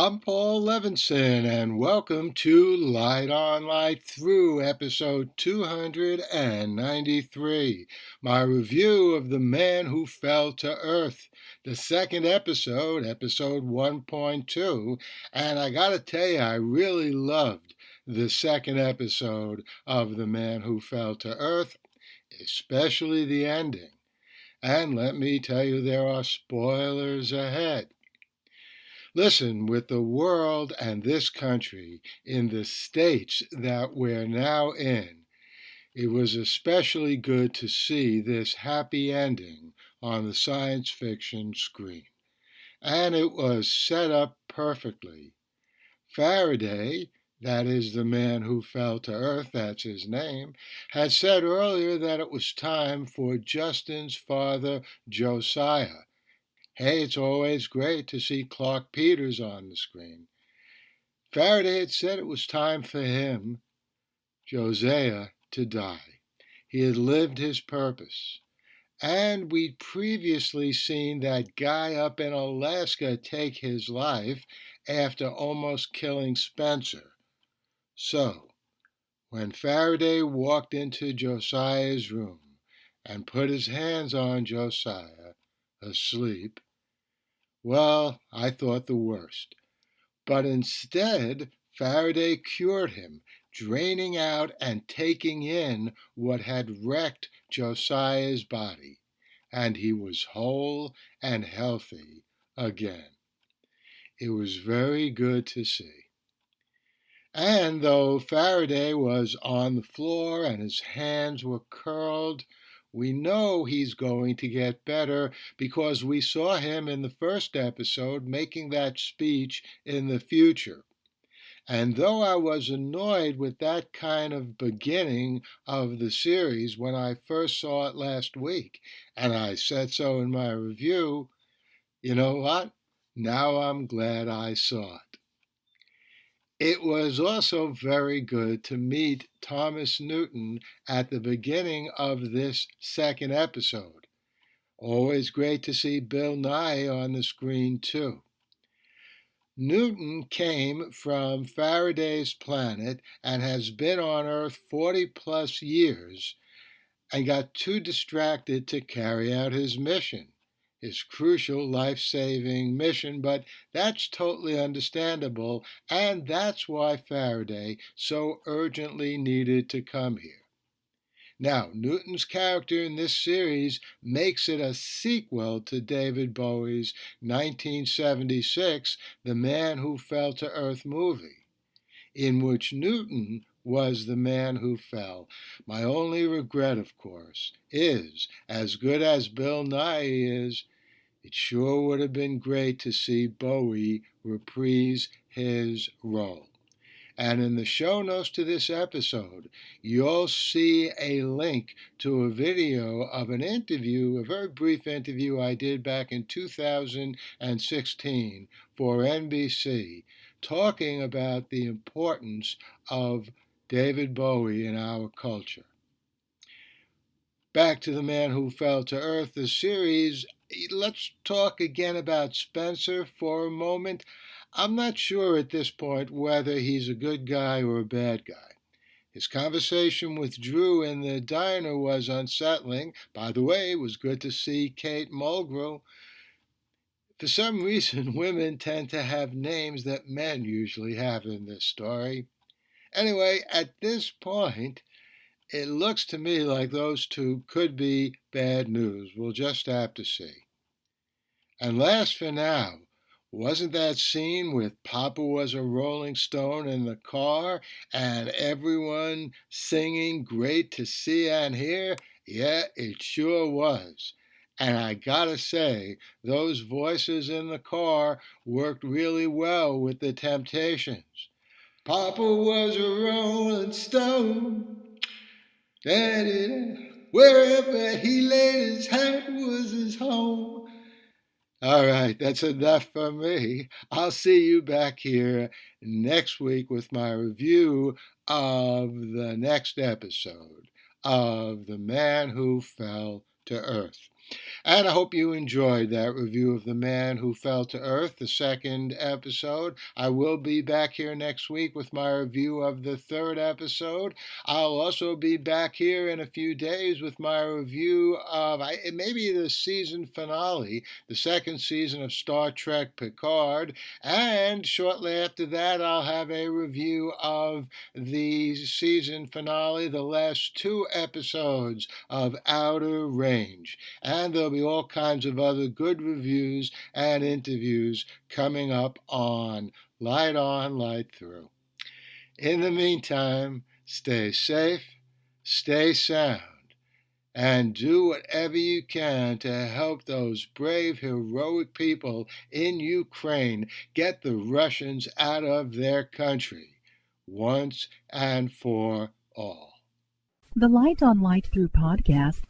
I'm Paul Levinson, and welcome to Light On Light Through, episode 293, my review of The Man Who Fell to Earth, the second episode, episode 1.2, and I gotta tell you, I really loved the second episode of The Man Who Fell to Earth, especially the ending. And let me tell you, there are spoilers ahead. Listen, with the world and this country in the states that we're now in, it was especially good to see this happy ending on the science fiction screen. And it was set up perfectly. Faraday, that is the man who fell to earth, that's his name, had said earlier that it was time for Justin's father, Josiah. Hey, it's always great to see Clark Peters on the screen. Faraday had said it was time for him, Josiah, to die. He had lived his purpose. And we'd previously seen that guy up in Alaska take his life after almost killing Spencer. So, when Faraday walked into Josiah's room and put his hands on Josiah, asleep, well, I thought the worst. But instead, Faraday cured him, draining out and taking in what had wrecked Josiah's body, and he was whole and healthy again. It was very good to see. And though Faraday was on the floor and his hands were curled, we know he's going to get better because we saw him in the first episode making that speech in the future. And though I was annoyed with that kind of beginning of the series when I first saw it last week, and I said so in my review, you know what? Now I'm glad I saw it. It was also very good to meet Thomas Newton at the beginning of this second episode. Always great to see Bill Nye on the screen, too. Newton came from Faraday's planet and has been on Earth 40 plus years and got too distracted to carry out his mission, his crucial life-saving mission, but that's totally understandable, and that's why Faraday so urgently needed to come here. Now, Newton's character in this series makes it a sequel to David Bowie's 1976 The Man Who Fell to Earth movie, in which Newton was the man who fell. My only regret, of course, is, as good as Bill Nye is, it sure would have been great to see Bowie reprise his role. And in the show notes to this episode, you'll see a link to a video of an interview, a very brief interview I did back in 2016 for NBC, talking about the importance of David Bowie in our culture. Back to The Man Who Fell to Earth, the series. Let's talk again about Spencer for a moment. I'm not sure at this point whether he's a good guy or a bad guy. His conversation with Drew in the diner was unsettling. By the way, it was good to see Kate Mulgrew. For some reason, women tend to have names that men usually have in this story. Anyway, at this point, it looks to me like those two could be bad news. We'll just have to see. And last for now, wasn't that scene with Papa Was a Rolling Stone in the car and everyone singing Great to See and Hear? Yeah, it sure was. And I gotta say, those voices in the car worked really well with the Temptations. Papa was a rolling stone, wherever he laid his hat was his home. All right, that's enough for me. I'll see you back here next week with my review of the next episode of The Man Who Fell to Earth. And I hope you enjoyed that review of The Man Who Fell to Earth, the second episode. I will be back here next week with my review of the third episode. I'll also be back here in a few days with my review of maybe the season finale, the second season of Star Trek Picard. And shortly after that, I'll have a review of the season finale, the last two episodes of Outer Range. And there'll be all kinds of other good reviews and interviews coming up on Light On, Light Through. In the meantime, stay safe, stay sound, and do whatever you can to help those brave, heroic people in Ukraine get the Russians out of their country once and for all. The Light on Light Through podcast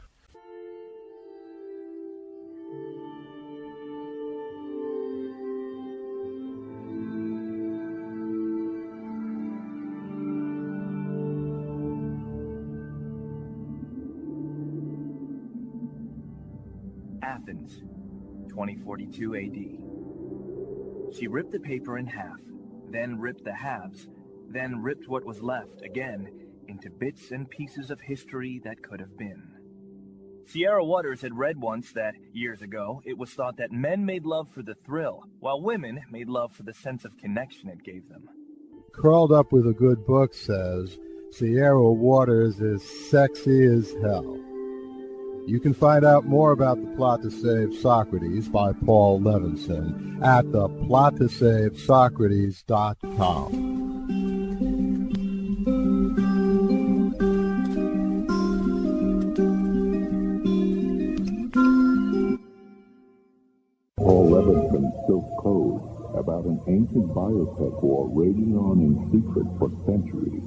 Athens, 2042 AD. She ripped the paper in half, then ripped the halves, then ripped what was left again into bits and pieces of history that could have been. Sierra Waters had read once that, years ago, it was thought that men made love for the thrill, while women made love for the sense of connection it gave them. Curled Up with a Good Book says, Sierra Waters is sexy as hell. You can find out more about The Plot to Save Socrates by Paul Levinson at theplottosavesocrates.com. Paul Levinson Silk Code about an ancient biotech war raging on in secret for centuries.